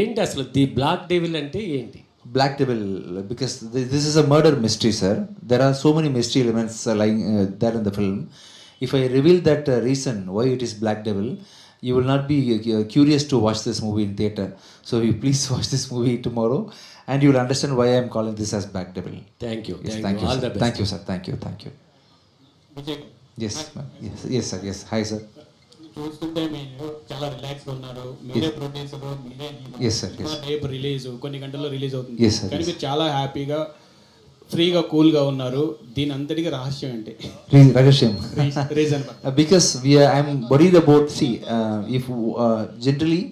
ఏంటి అసలు the black devil అంటే ఏంటి? Black Devil, because this is a murder mystery, sir. There are so many mystery elements lying there in the film. If I reveal that reason why it is Black Devil, you will not be curious to watch this movie in theater. So you please watch this movie tomorrow, and you will understand why I am calling this as Black Devil. Thank you. Yes, thank you, all the sir. Best. Thank you, sir. Thank you. Thank you. Vijay Yes, ma'am. Yes, sir. Yes. Hi, sir. చూస్తుంటే మీరు చాలా relax ఉన్నారు. మీరే producer, మీరే hero. Yes, sir. Yes. రేపు release కొన్ని గంటల్లో release అవుతుంది. Yes, sir. కానీ మీరు చాలా హ్యాపీగా ఫ్రీగా కూల్గా ఉన్నారు. దీని అంతటికి రహస్యం ఏంటి? Ragasham. Reason Because I'm worried about, if generally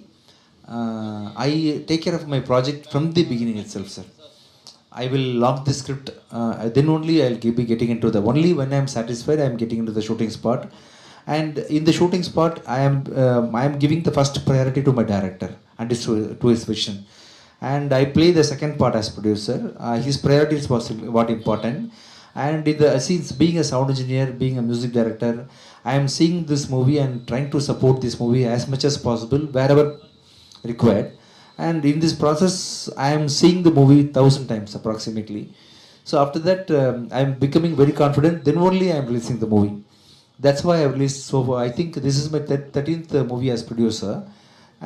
I take care of my project from the beginning itself, sir. I will lock the script, then only I'll be getting into the, only when I'm satisfied I'm getting into the shooting spot, and in the shooting spot I am giving the first priority to my director and to his vision, and I play the second part as producer. His priorities was what important, and in the since being a sound engineer, being a music director, I am seeing this movie and trying to support this movie as much as possible wherever required. And in this process I am seeing the movie 1,000 times approximately. So after that I am becoming very confident, then only I am releasing the movie. That's why I released so far. I think this is my 13th movie as producer,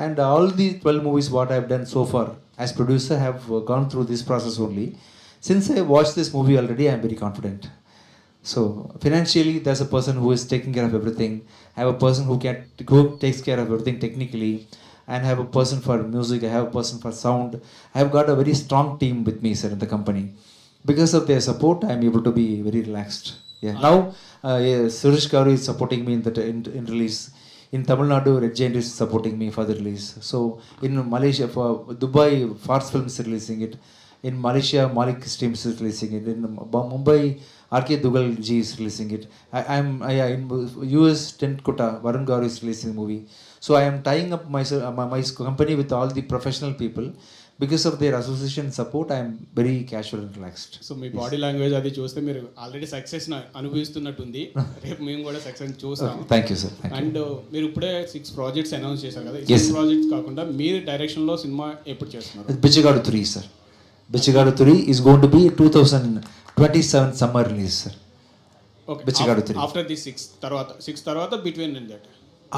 and all the 12 movies what I have done so far as producer have gone through this process only. Since I watched this movie already, I am very confident. So financially there's a person who is taking care of everything. I have a person who takes care of everything technically, and I have a person for music, I have a person for sound. I have got a very strong team with me, sir, in the company. Because of their support I am able to be very relaxed. Yeah. Now Suresh Garu is supporting me in release. In Tamil Nadu, Red Giant is supporting me for the release. So in Malaysia, for Dubai, Fars Films is releasing it. In Malaysia, Malik Streams is releasing it. In Mumbai, RK Dugal G is releasing it. In US, Tent Kota, Varun Garu is releasing the movie. So I am tying up my company with all the professional people. Because of their association support, I am very casual and relaxed. So me body language అది చూస్తే మీరు already success అనుభవిస్తున్నట్టుంది. రేపు మేము కూడా success చూస్తాం. Thank you, sir. Thank you. And మీరు ఇప్పుడే 6 projects announce చేశారు కదా. Yes. 6 ప్రాజెక్ట్స్ కాకుండా మీరు డైరెక్షన్లో సినిమా ఎప్పుడు చేస్తున్నారు? Bichigadu 3, sir. Bichigadu 3 is going to be 2027 summer release, sir. Okay. Bichigadu 3. After the 6 తర్వాత బిట్వీన్ దట్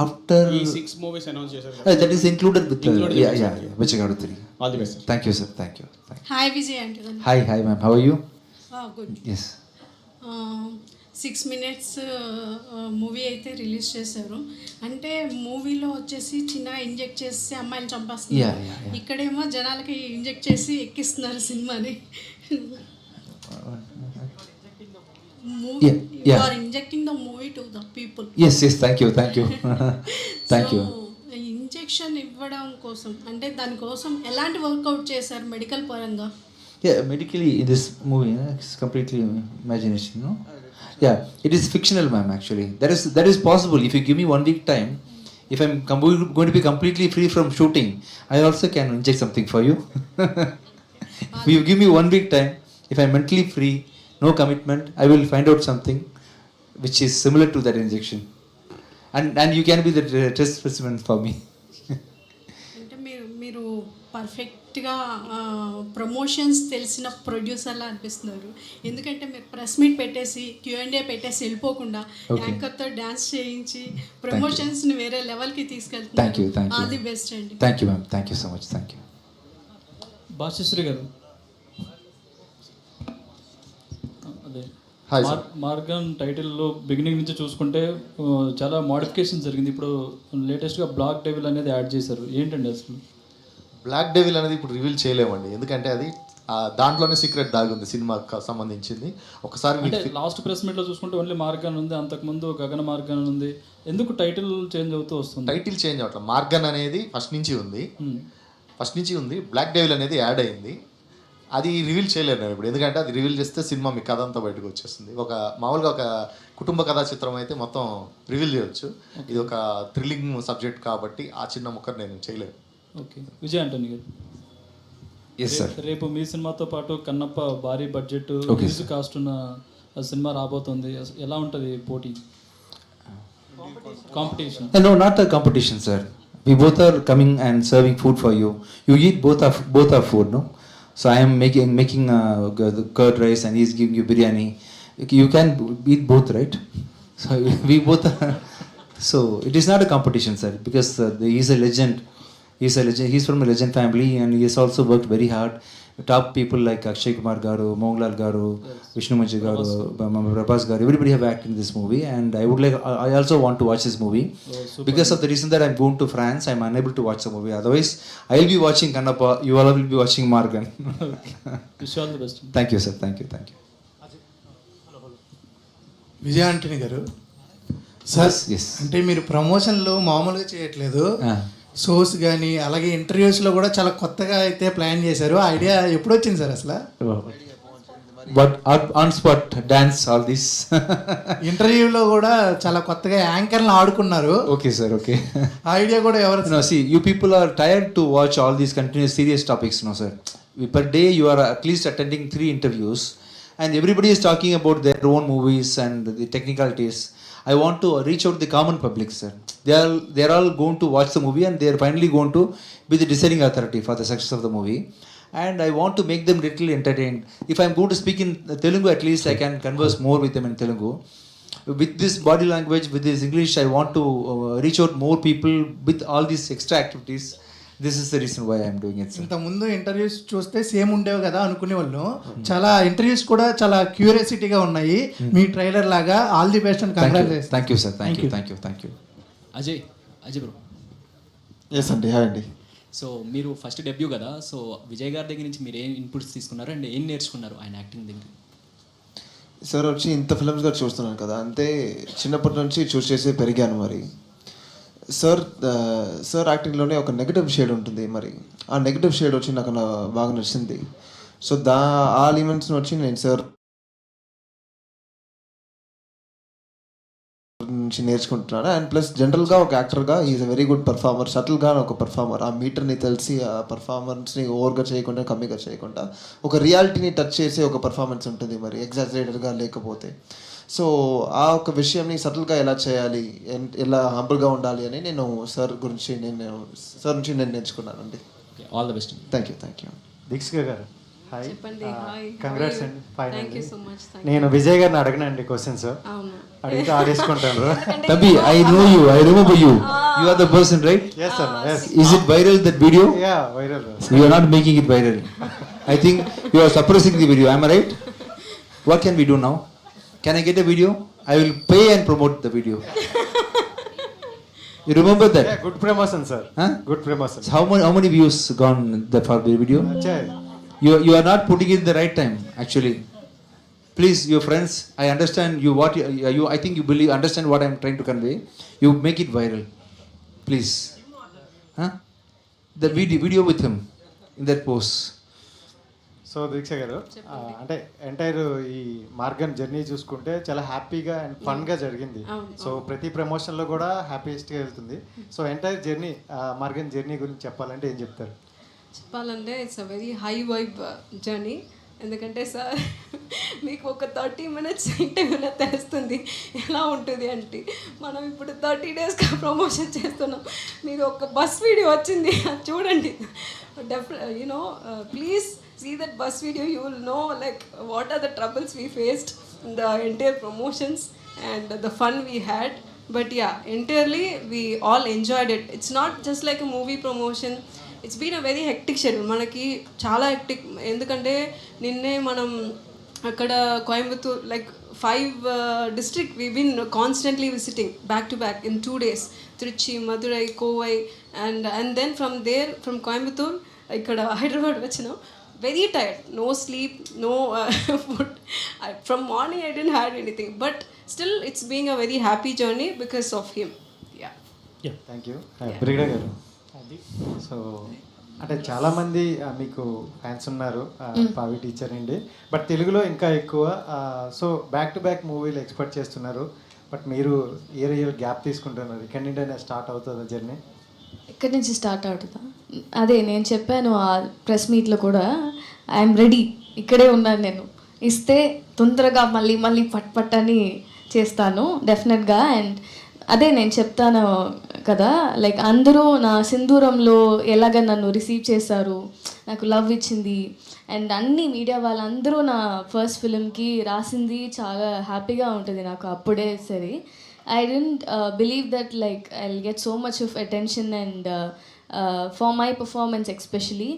After ఈ 6 మూవీస్ అనౌన్స్ చేశారు కదా. that is included with Included with yeah, Bichigadu 3. All the best. Thank you, sir. Thank you. Hi Vijay Aunty. Hi, ma'am. How are you? Good. Yes. 6 minutes movie అయితే release చేశారు. అంటే మూవీలో వచ్చేసి చిన్న inject చేసి అమ్మాయిని చంపేస్తున్నారు. Yeah. ఇక్కడేమో జనాలకి ఇంజెక్ట్ చేసి ఎక్కిస్తున్నారు సినిమాని. You are injecting the movie to the people. Yes. Thank you. Thank you. Injection ఇవ్వడం కోసం అంటే దానికోసం ఎలాంటి వర్కౌట్ చేశారు మెడికల్ పరంగా? Yeah, medically in this movie, it's completely imagination, no? Yeah, it is fictional, ma'am. Actually, that is possible. If you give me 1 week time, if I'm going to be completely free from shooting, I also can inject something for you. If you give me 1 week time, if I'm mentally free, no commitment, I will find out something which is similar to that injection, and you can be the test specimen for me. అంటే మీరు పర్ఫెక్ట్గా promotions తెలిసిన ప్రొడ్యూసర్లా అనిపిస్తున్నారు. ఎందుకంటే మీరు press meet పెట్టేసి Q&A పెట్టేసి వెళ్ళిపోకుండా యాంకర్తో dance చేయించి ప్రమోషన్స్ని వేరే లెవెల్కి తీసుకెళ్తున్నారు. Thank you. All the best అండి. Thank you, ma'am. Thank you so much. Thank you. Bhashyasri గారు, అదే Hi, sir. మార్గన్ టైటిల్లో బిగినింగ్ నుంచి చూసుకుంటే చాలా మోడిఫికేషన్ జరిగింది. ఇప్పుడు లేటెస్ట్గా బ్లాక్ డెవిల్ అనేది యాడ్ చేశారు. ఏంటండి అసలు బ్లాక్ డెవిల్ అనేది ఇప్పుడు రివీల్ చేయలేమండి, ఎందుకంటే అది దాంట్లోనే సీక్రెట్ దాగి ఉంది సినిమాకి సంబంధించింది. ఒకసారి అంటే లాస్ట్ ప్రెస్ మీట్లో చూసుకుంటే ఓన్లీ మార్గన్ ఉంది, అంతకుముందు గగన మార్గన్ ఉంది. ఎందుకు టైటిల్ చేంజ్ అవుతూ వస్తుంది? టైటిల్ చేంజ్ అవట్లేదు. మార్గన్ అనేది ఫస్ట్ నుంచి ఉంది. బ్లాక్ డెవిల్ అనేది యాడ్ అయింది. అది రివీల్ చేయలేరు నేను ఇప్పుడు, ఎందుకంటే అది రివీల్ చేస్తే సినిమా మీ కథ అంతా బయటకు వచ్చేస్తుంది. మామూలుగా ఒక కుటుంబ కథా చిత్రం అయితే మొత్తం రివీల్ చేయొచ్చు. ఇది ఒక థ్రిల్లింగ్ సబ్జెక్ట్ కాబట్టి ఆ చిన్న ముక్కర్ నేను చేయలేను. ఓకే. విజయ్ ఆంటనీ గారు, Yes, sir. రేపు మీ సినిమాతో పాటు కన్నప్ప భారీ బడ్జెట్ మ్యూజిక్ కాస్ట్ ఉన్న సినిమా రాబోతుంది. ఎలా ఉంటుంది పోటీ, competition? No, not the competition, sir. We both are coming and serving food for you. You eat both our food, no? So I am making the curd rice and he's giving you biryani. You can eat both, right? So we both are. So it is not a competition, sir, because he's a legend. He's from a legend family and he has also worked very hard. Top people like Akshay Kumar Garu, Mohanlal Garu, Vishnu Manchi Garu, Prabhas Garu, everybody have acted in this movie, and I also want to watch this movie. Because of the reason that I'm going to France, I'm unable to watch the movie. Otherwise, I'll be watching Kannappa, you all will be watching Morgan. Wish all the best. Thank you, sir. Thank you. విజయ ఆంటనీ గారు sir, Yes. అంటే మీరు ప్రమోషన్లు మామూలుగా చేయట్లేదు, Ah. Shows కానీ అలాగే ఇంటర్వ్యూస్లో కూడా చాలా కొత్తగా అయితే ప్లాన్ చేశారు. ఆ ఐడియా ఎప్పుడు వచ్చింది సార్ అసలు? But on spot dance, all this. ఇంటర్వ్యూలో కూడా చాలా కొత్తగా యాంకర్లను ఆడుకున్నారు. Okay, sir. Okay. ఆ ఐడియా కూడా ఎవరు? No, see, you people are tired to watch all these continuous serious topics, no, sir. Per day, you are at least attending 3 interviews, and everybody is talking about their own movies and the technicalities. I want to reach out to the common public, sir. They are all going to watch the movie and they are finally going to be the deciding authority for the success of the movie. And I want to make them little entertained. If I'm going to speak in Telugu, at least I can converse more with them in Telugu. With this body language, with this English, I want to reach out more people with all these extra activities. This is the reason why I'm doing it, sir. ఇంత ముందు interviews చూస్తే same ఉండేవి కదా అనుకునే వాళ్ళు. చాలా interviews కూడా చాలా క్యూరియాసిటీగా ఉన్నాయి. మీ ట్రైలర్ లాగా. All the best and congratulations. Thank you, sir. Thank you. Ajay bro. Yes అండి, హాయ్ అండి. సో మీరు ఫస్ట్ డెబ్యూ కదా, సో విజయ్ గారి దగ్గర నుంచి మీరు ఏం ఇన్పుట్స్ తీసుకున్నారు అండ్ ఏం నేర్చుకున్నారు ఆయన యాక్టింగ్ దగ్గర? సార్ వచ్చి ఇంత ఫిల్మ్స్ కూడా చూస్తున్నాను కదా, అంతే చిన్నప్పటి నుంచి చూసి చేసి పెరిగాను. మరి సార్ యాక్టింగ్లోనే ఒక నెగిటివ్ షేడ్ ఉంటుంది, మరి ఆ నెగిటివ్ షేడ్ వచ్చి నాకు బాగా నచ్చింది. సో ఆ ఎలిమెంట్స్ని వచ్చి నేను సార్ నుంచి నేర్చుకుంటున్నాను. అండ్ ప్లస్ జనరల్గా ఒక యాక్టర్గా is a very good performer, సటిల్గా ఒక పర్ఫార్మర్. ఆ మీటర్ని తెలిసి ఆ పర్ఫార్మెన్స్ని ఓవర్గా చేయకుండా కమ్మిగా చేయకుండా ఒక రియాలిటీని టచ్ చేసే ఒక పర్ఫార్మెన్స్ ఉంటుంది, మరి ఎగ్జాజరేటర్గా లేకపోతే. సో ఆ ఒక విషయంని సటిల్గా ఎలా చేయాలి, ఎలా హంబుల్గా ఉండాలి అని నేను సార్ నుంచి నేను నేర్చుకున్నానండి. All the best. Thank you. Deekshika గారు హాయ్. చెప్పండి. హాయ్. కంగ్రాట్స్ అండి. ఫైన్ థ్యాంక్ అండి. You so much. నేను విజయ్ గారిని అడగనండి క్వశ్చన్స్, అవును. అడిగితే ఆడేసుకుంటాను. Tabi, I know you. I remember you. You are the person, right? Yes sir, yes. Is it viral, that video? Yeah, viral. You are not making it viral. I think you are suppressing the video. Am I right? What can we do now? Can I get a video? I will pay and promote the video. You remember that? Good promotion sir. Huh? Good promotion. So how many views gone for the video? You are not putting it in the right time, actually. Please, your friends, I understand you I think you understand what I'm trying to convey. You make it viral, please. Huh? The video with him in that post. So Deeksha garu, అంటే entire ఈ Morgan journey చూసుకుంటే చాలా హ్యాపీగా and ఫన్గా జరిగింది. So ప్రతి ప్రమోషన్లో కూడా హ్యాపీయెస్ట్గా వెళ్తుంది. So entire journey, Maargan journey గురించి చెప్పాలంటే ఏం చెప్తారు? చెప్పాలంటే it's a very high vibe journey. ఎందుకంటే సార్ మీకు ఒక 30 minutes ఇంటర్వ్యూలో తెలుస్తుంది ఎలా ఉంటుంది అంటే. మనం ఇప్పుడు 30 daysగా ప్రమోషన్ చేస్తున్నాం. మీరు ఒక బస్ వీడియో వచ్చింది, అది చూడండి. Please see that bus video. You will know like what are the troubles we faced in the entire promotions and the fun we had. But yeah, entirely we all enjoyed it. It's not just like a movie promotion. It's been a very hectic schedule. మనకి చాలా hectic. ఎందుకంటే నిన్నే మనం అక్కడ Coimbatore like 5 district we've been constantly visiting back to back in 2 days. Trichy, Madurai, Kovai, and then from there, from Coimbatore, ikkada Hyderabad vachina. Very tired, no sleep, no food. From morning I didn't have anything, but still it's being a very happy journey because of him. Yeah. Thank you. Brigada garu, so అంటే చాలామంది మీకు fans ఉన్నారు, పావి teacher అండి, but తెలుగులో ఇంకా ఎక్కువ. So back to back మూవీలు expect చేస్తున్నారు, బట్ మీరు ఇయర్ గ్యాప్ తీసుకుంటున్నారు. ఇక్కడ నుండి స్టార్ట్ అవుతుంది జర్నీ? ఇక్కడి నుంచి స్టార్ట్ అవుతుందా? అదే నేను చెప్పాను ఆ ప్రెస్ మీట్లో కూడా, ఐఎమ్ రెడీ, ఇక్కడే ఉన్నాను నేను. ఇస్తే తొందరగా మళ్ళీ పట్ అని చేస్తాను డెఫినెట్గా. అండ్ అదే నేను చెప్తాను కదా, లైక్ అందరూ నా సింధూరంలో ఎలాగ నన్ను రిసీవ్ చేశారు, నాకు లవ్ ఇచ్చింది, అండ్ అన్ని మీడియా వాళ్ళందరూ నా ఫస్ట్ ఫిలింకి రాసింది చాలా హ్యాపీగా ఉంటుంది నాకు అప్పుడే సరే. I didn't believe that like I'll get so much of attention and for my performance especially.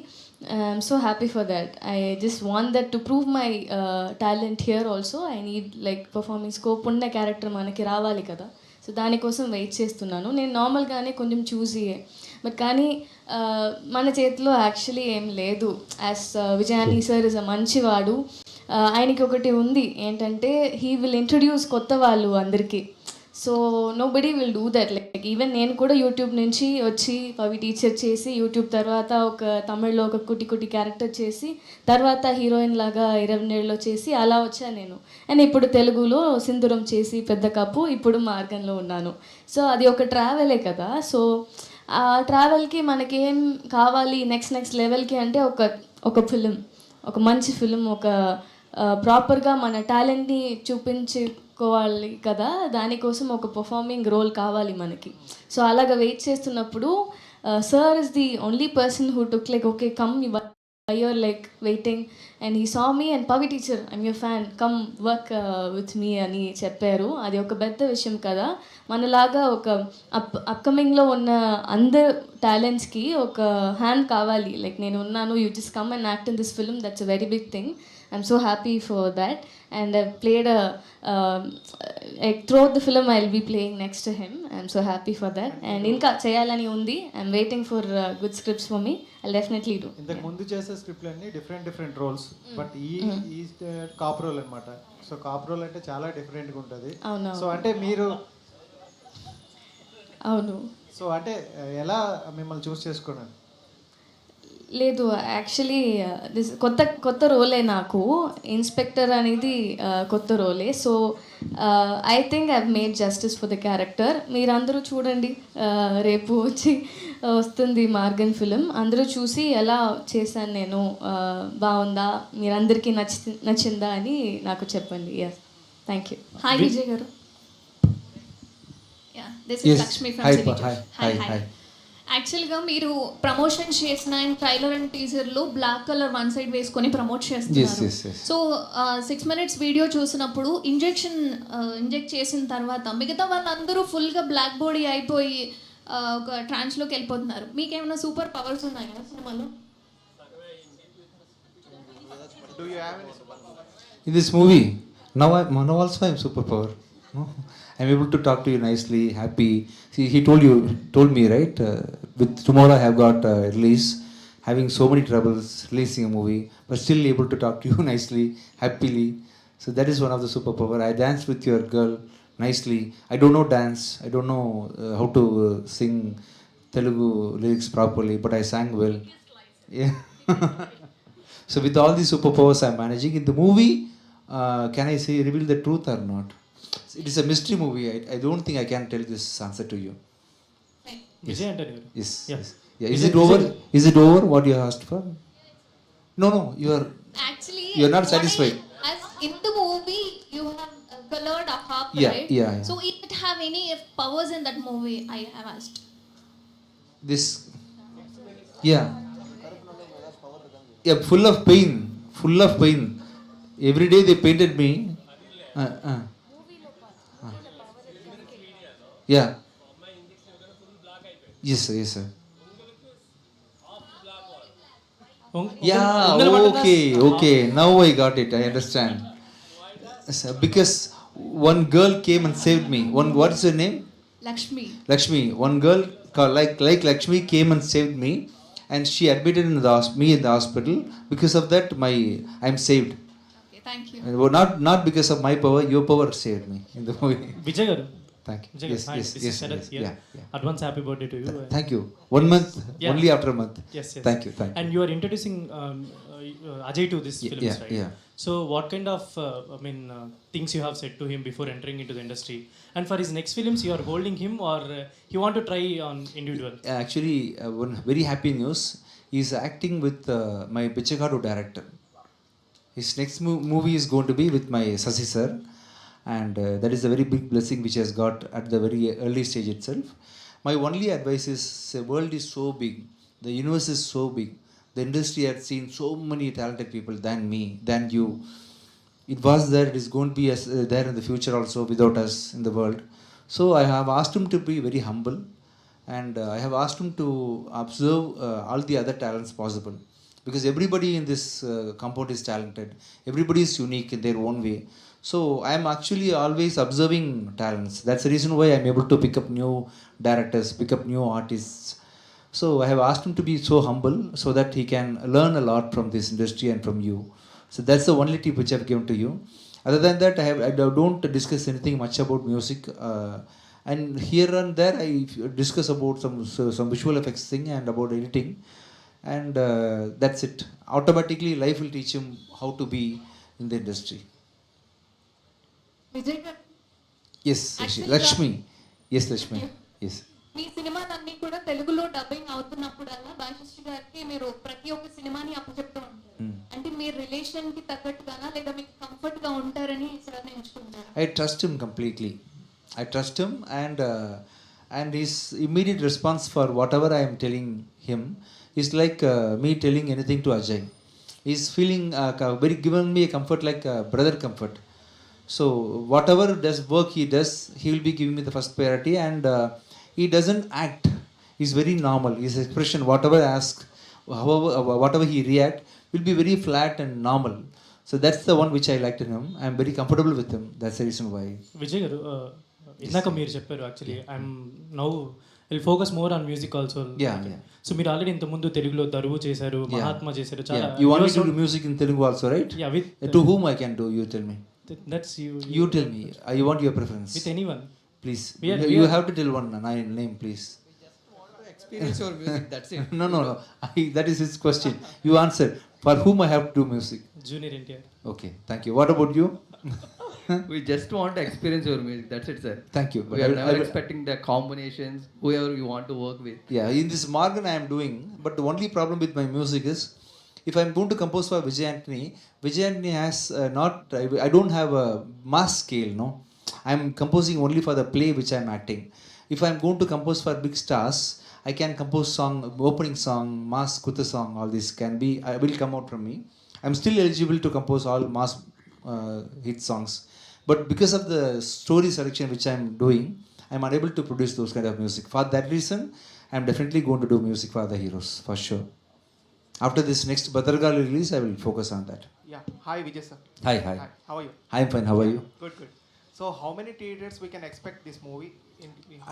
I'm so happy for that. I just want that to prove my talent here also. I need like performing scope ఉన్న character మనకి రావాలి కదా, so దానికోసం wait చేస్తున్నాను. నేను నార్మల్గానే కొంచెం చూసియే, but కానీ మన చేతిలో యాక్చువల్లీ ఏం లేదు. యాజ్ విజయాని సార్ ఇస్ అ మంచివాడు, ఆయనకి ఒకటి ఉంది ఏంటంటే హీ విల్ ఇంట్రడ్యూస్ కొత్త వాళ్ళు అందరికీ. So nobody will do that. Like even నేను కూడా యూట్యూబ్ నుంచి వచ్చి పవి టీచర్ చేసి, యూట్యూబ్ తర్వాత ఒక తమిళ్లో ఒక కుటి క్యారెక్టర్ చేసి, తర్వాత హీరోయిన్ లాగా 20 ఏళ్ళలో చేసి అలా వచ్చాను నేను. అండ్ ఇప్పుడు తెలుగులో సింధూరం చేసి పెద్ద కప్పు, ఇప్పుడు మార్గంలో ఉన్నాను. సో అది ఒక ట్రావెలే కదా. సో ఆ ట్రావెల్కి మనకేం కావాలి నెక్స్ట్ లెవెల్కి అంటే ఒక ఫిలిం, ఒక మంచి ఫిలిం, ఒక ప్రాపర్గా మన టాలెంట్ని చూపించుకోవాలి కదా, దానికోసం ఒక పర్ఫార్మింగ్ రోల్ కావాలి మనకి. సో అలాగ వెయిట్ చేస్తున్నప్పుడు sir is the only person who took like okay come you're like waiting, and he saw me and Pavi teacher, I'm your fan, come work with me అని చెప్పారు. అది ఒక పెద్ద విషయం కదా. మనలాగా ఒక అప్కమింగ్లో ఉన్న అందరు టాలెంట్స్కి ఒక హ్యాండ్ కావాలి. లైక్ నేను ఉన్నాను, you just come and act in this film, that's a very big thing. I'm so happy for that, and I've played like throughout the film I'll be playing next to him. I'm so happy for that, and ఇంకా చేయాలని ఉంది. I'm waiting for good scripts for me. I'll definitely do. ఇంతకు ముందు చేసే స్క్రిప్ట్లన్నీ different roles, but ఈ cop role అనమాట. So cop role అంటే చాలా డిఫరెంట్గా ఉంటుంది. సో అంటే మీరు అవును, సో అంటే ఎలా మిమ్మల్ని చూస్ చేసుకున్నాను? లేదు, యాక్చువల్లీ దిస్ కొత్త రోలే నాకు. ఇన్స్పెక్టర్ అనేది కొత్త రోలే. So I think I've made justice for the character. మీరందరూ చూడండి, రేపు వస్తుంది మార్గన్ ఫిలిం, అందరూ చూసి ఎలా చేశాను నేను, బాగుందా, మీరందరికీ నచ్చిందా అని నాకు చెప్పండి. Yes, thank you. Hi Vijay garu. This is Lakshmi from city. Hi. యాక్చువల్గా మీరు ప్రమోషన్ చేసిన ట్రైలర్ అండ్ టీజర్లో బ్లాక్ కలర్ వన్ సైడ్ వేసుకొని ప్రమోట్ చేస్తున్నారు. సో 6 minutes వీడియో చూసినప్పుడు ఇంజెక్ట్ చేసిన తర్వాత మిగతా వాళ్ళందరూ ఫుల్గా బ్లాక్ బాడీ అయిపోయి ఒక ట్రాన్స్లోకి వెళ్ళిపోతున్నారు. మీకేమైనా సూపర్ పవర్స్ ఉన్నాయా సినిమాలో? In this movie, now also I'm superpower. No? I'm able to talk to you nicely, happy. See, he told me, right? With tomorrow I have got release, having so many troubles releasing a movie, but still able to talk to you nicely, happily. So that is one of the superpower. I danced with your girl nicely. I don't know dance. I don't know how to sing Telugu lyrics properly, but I sang well. Yeah. So with all these superpowers I'm managing in the movie, can I say reveal the truth or not? It is a mystery movie. I don't think I can tell this answer to you. Vijay Antonio. Yes. Yeah. Is it over? Is it over? What you asked for? No. You are not satisfied. As in the movie, you have colored a harp, right? Yeah. So it have any powers in that movie? I have asked. This. Yeah, full of pain. Every day they painted me. Yeah. Yes, sir. Yeah, okay. Now I got it. I understand. Because one girl came and saved me. What is her name? Lakshmi. One girl called like Lakshmi came and saved me, and she admitted me in the hospital. Because of that, I'm saved. Okay, thank you. And not because of my power. Your power saved me in the movie. Vijay garu. Thank you. Yes. Yeah. Advance happy birthday to you. Thank you. 1 month, only after a month. Yes. Thank you. And you are introducing Ajay to this film, right? Yeah. So what kind of things you have said to him before entering into the industry? And for his next films, you are holding him, or you want to try on individual? Actually, one very happy news. He is acting with my Bichagadu director. His next movie is going to be with my Sasi sir. and that is a very big blessing which has got at the very early stage itself. My only advice is, the world is so big, the universe is so big, the industry has seen so many talented people than me, than you. It was there, it is going to be there in the future also without us in the world. So I have asked him to be very humble, and I have asked him to observe all the other talents possible, because everybody in this compound is talented, everybody is unique in their own way. So I am actually always observing talents. That's the reason why I am able to pick up new directors, pick up new artists. So I have asked him to be so humble so that he can learn a lot from this industry and from you. So that's the only tip which I have given to you. Other than that, I don't discuss anything much about music. And here and there, I discuss about some visual effects thing and about editing. And that's it. Automatically, life will teach him how to be in the industry. Vijay గారు, Yes, Actually, Lakshmi. Yes, Lakshmi. Yes. మీ సినిమాలన్నీ కూడా తెలుగులో dubbing అవుతున్నప్పుడల్లా Balakrishna గారికి మీరు ప్రతి ఒక్క సినిమాని అప్పచెప్తూ ఉంటారు. అంటే మీ రిలేషన్ కి తగ్గట్టుగానా లేదా మీకు కంఫర్ట్ గా ఉంటారని సార్ ఎంచుకుంటారు? I trust him completely. I trust him, and his immediate response for whatever I am telling him is like me telling anything to Ajay. He's feeling very given me a comfort, like brother comfort. So whatever work he does, he will be giving me the first priority, and he doesn't act. He's very normal. His expression, whatever I ask, however, whatever he react, will be very flat and normal. So that's the one which I liked in him. I'm very comfortable with him. That's the reason why. Vijay గారు, ఇందాక మీరు చెప్పారు actually I'm now will focus more on music also. So మీరు already ఇంత ముందు తెలుగులో దరువు చేశారు, మహాత్మా చేశారు, చాలా. You want me to do music in Telugu also, right? Yeah, with To whom I can do? You tell me. that's you. You tell me. You want your preference? With anyone. Please. We You are- have to tell one name, please. Experience your music, that's it. No. That is his question. You answer. For whom I have to do music? Junior NTR. Okay, thank you. What about you? We just want to experience your music, that's it, sir. Thank you. We are never expecting the combinations, whoever you want to work with. Yeah, in this Morgan I am doing, but the only problem with my music is, if I am going to compose for Vijay Antony has I don't have a mass scale, no. I am composing only for the play which I am acting. If I am going to compose for big stars, I can compose song, opening song, mass kutha song, all this will come out from me. I am still eligible to compose all mass hit songs. But because of the story selection which I am doing, I am unable to produce those kind of music. For that reason, I am definitely going to do music for the heroes, for sure. After this next Bhadragali release, I will focus on that. Yeah. Hi, Vijay sir. Hi. How are you? I am fine. How are you? Good. So, how many theaters we can expect this movie?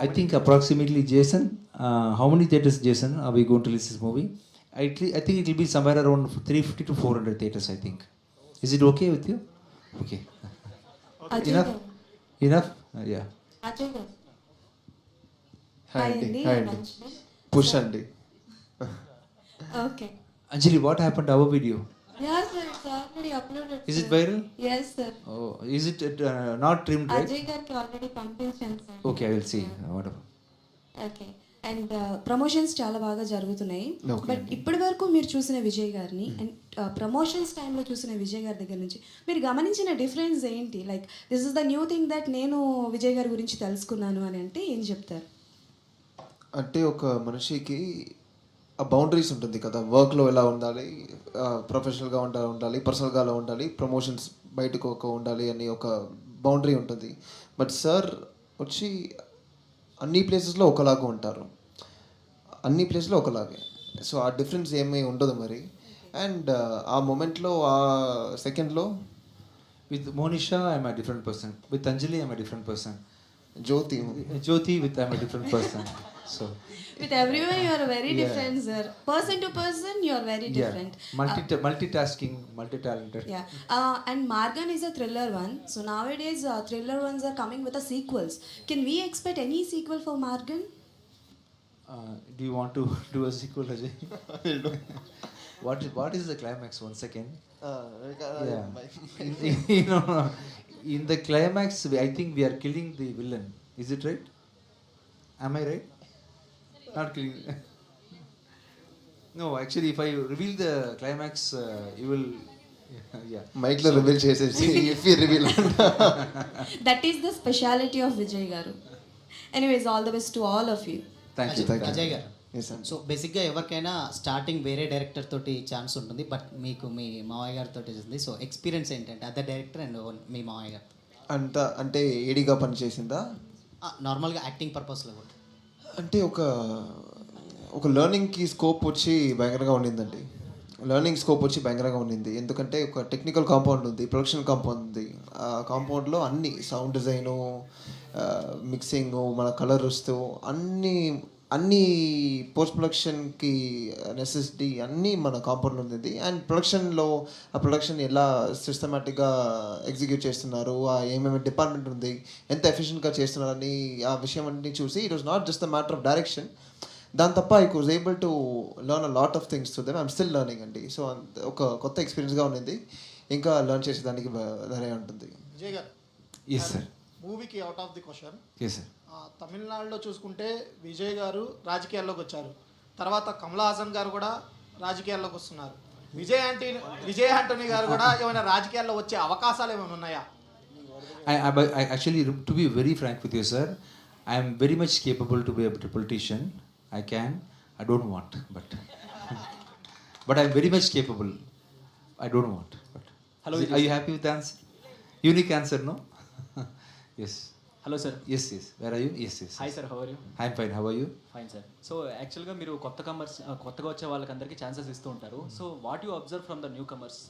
I think approximately, Jason. How many theaters, Jason, are we going to release this movie? I think it will be somewhere around 350 to 400 theaters, I think. Is it okay with you? Okay. Enough? Yeah. Ajay గారు, hi అండి. అండి push అండి. Okay. Anjali, what happened to our video? Yeah sir, it's already uploaded. Is it viral? Yes sir. Oh, is it not trimmed, right? Ajay గారికి already పంపించాను sir. Okay, I will see. Whatever. Okay. And promotions చాలా బాగా జరుగుతున్నాయి. But ఇప్పటి వరకు మీరు చూసిన విజయ్ గారిని అండ్ ప్రమోషన్స్ టైంలో చూసిన విజయ్ గారి దగ్గర నుంచి మీరు గమనించిన డిఫరెన్స్ ఏంటి? Like this is the new thing that నేను విజయ్ గారి గురించి తెలుసుకున్నాను అని అంటే ఏం చెప్తారు? అంటే ఒక మనిషికి ఆ బౌండరీస్ ఉంటుంది కదా, వర్క్లో ఎలా ఉండాలి, ప్రొఫెషనల్గా ఉండాలి, పర్సనల్గా ఎలా ఉండాలి, ప్రమోషన్స్ బయటకు ఒక ఉండాలి అని ఒక బౌండరీ ఉంటుంది. బట్ సార్ వచ్చి అన్ని ప్లేసెస్లో ఒకలాగా ఉంటారు, అన్ని ప్లేస్లో ఒకలాగే. సో ఆ డిఫరెన్స్ ఏమీ ఉండదు మరి. అండ్ ఆ మూమెంట్లో ఆ సెకండ్లో with Monisha I am a different person, with Anjali I am a different person, Jyoti with I am a different person. So with everyone you are very different sir. Person to person you are very different. Multitasking, multi-talented. And Margan is a thriller one. So nowadays thriller ones are coming with a sequels. Can we expect any sequel for Margan? Do you want to do a sequel, Ajay? What is the climax? One second. No. In the climax, I think we are killing the villain. Is it right? Am I right? Not killing. No, actually, if I reveal the climax, you will మైక్లో reveal చేసేసి if you reveal that is the speciality of Vijay garu. Anyways all the best to all of you. Thank you. Ajay garu, so బేసిక్గా ఎవరికైనా starting వేరే director తోటి chance ఉంటుంది, but మీకు మీ మావయ్య గారితో ఉంది. సో ఎక్స్పీరియన్స్ ఏంటంటే అదర్ డైరెక్టర్ అండ్ మీ మావయ్య గారు అంటే ఏడీగా పనిచేసిందా? నార్మల్గా యాక్టింగ్ పర్పస్లో కూడా అంటే ఒక లెర్నింగ్కి స్కోప్ వచ్చి భయంకరంగా ఉండిందండి. లెర్నింగ్ స్కోప్ వచ్చి భయంకరంగా ఉండింది. ఎందుకంటే ఒక టెక్నికల్ కాంపౌండ్ ఉంది, ప్రొడక్షన్ కాంపౌండ్ ఉంది. ఆ కాంపౌండ్లో అన్ని సౌండ్ డిజైను, మిక్సింగ్, మన కలర్ వస్తూ అన్ని పోస్ట్ ప్రొడక్షన్కి నెసెసిటీ అన్నీ మన కాంపౌండ్లో ఉంది. అండ్ ప్రొడక్షన్లో ఆ ప్రొడక్షన్ ఎలా సిస్టమేటిక్గా ఎగ్జిక్యూట్ చేస్తున్నారు, ఏమేమి డిపార్ట్మెంట్ ఉంది, ఎంత ఎఫిషియెంట్గా చేస్తున్నారని ఆ విషయం అన్నీ చూసి it was not just the matter of direction. దాని తప్ప I was able to learn a lot of things to them. I'm still learning అండి. సో ఒక కొత్త ఎక్స్పీరియన్స్గా ఉండింది. ఇంకా లెర్న్ చేసేదానికి ధరే ఉంటుంది. విజయ్ గారు, ఎస్ సార్. మూవీకి out of the question. Yes sir. తమిళనాడులో చూసుకుంటే విజయ్ గారు రాజకీయాల్లోకి వచ్చారు. తర్వాత కమల్ హాసన్ గారు కూడా రాజకీయాల్లోకి వస్తున్నారు. విజయ్ ఆంటోనీ గారు కూడా ఏమైనా రాజకీయాల్లో వచ్చే అవకాశాలు ఏమైనా ఉన్నాయా? I actually, to be very frank with you, sir, I am very much capable to be a politician. I can. I don't want, but I am very much capable. I don't want. But Hello. Are you happy with the answer? Unique answer, no? Yes. Hello sir. Yes. Where are you? Yes. Hi sir, how are you? I'm fine. How are you? Fine sir. So యాక్చువల్గా మీరు కొత్తగా వచ్చే వాళ్ళకందరికీ chances ఇస్తూ ఉంటారు. So what you observe from the newcomers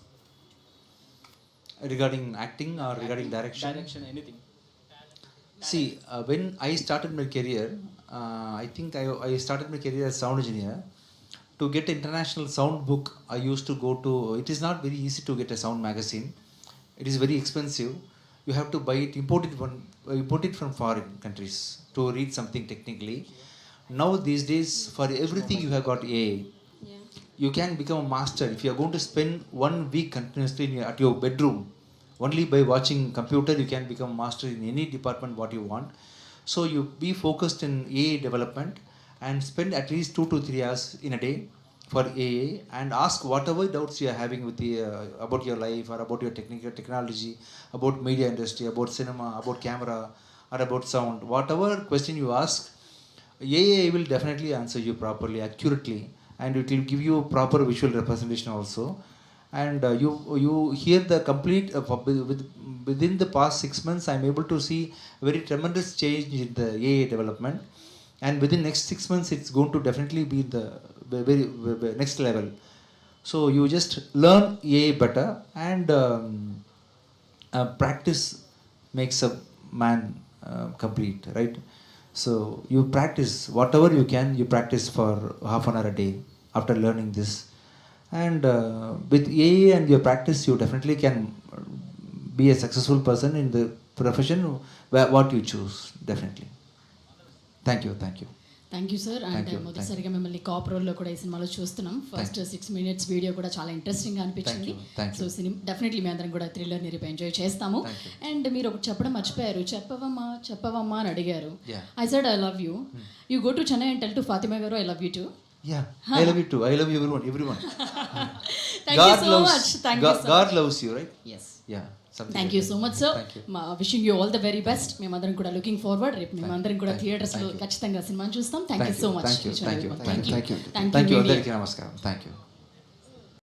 Regarding acting or regarding direction? Direction, anything. See, when I started my career, I think I started my career as sound engineer. To get international sound book, I used to go to. It is not very easy to get a sound magazine. It is very expensive. You have to buy it, import it from foreign countries to read something technically. Now these days, for everything you have got AI. You can become a master if you are going to spend 1 week continuously at your bedroom. Only by watching computer you can become master in any department what you want. So you be focused in AI development and spend at least 2 to 3 hours in a day for AI and ask whatever doubts you are having with about your life or about your technology, about media industry, about cinema, about camera or about sound. Whatever question you ask, AI will definitely answer you properly, accurately, and it will give you proper visual representation also. And you hear the complete within the past 6 months I am able to see very tremendous change in the AI development, and within next 6 months it's going to definitely be the very next level. So you just learn AI better, and practice makes a man complete, right? So you practice whatever you can. You practice for half an hour a day after learning this, and with AI and your practice you definitely can be a successful person in the profession what you choose, definitely. Thank you. Thank you sir. And మొదటిసారిగా మిమ్మల్ని cap రోల్లో కూడా ఈ సినిమాలో చూస్తున్నాం. First 6 minutes video కూడా చాలా ఇంట్రెస్టింగ్గా అనిపించింది. సో డెఫినెట్లీ మీ అందరం కూడా థ్రిల్లర్ని రేపు ఎంజాయ్ చేస్తాము. అండ్ మీరు ఒకటి చెప్పడం మర్చిపోయారు, చెప్పవమ్మా అని అడిగారు. I said I love you. You go to Chennai and tell to Fatima garu I love you too. Yeah, I love you too. I love everyone. Thank you so much. Thank you so much. God loves you, right? Yes. Yeah. Thank you so much sir. Wishing you all the very best. మేమందరం కూడా looking forward. రేపు మేమందరం కూడా థియేటర్స్లో ఖచ్చితంగా సినిమాని చూస్తాం. Thank you so much. Thank you. Namaskaram. Thank you.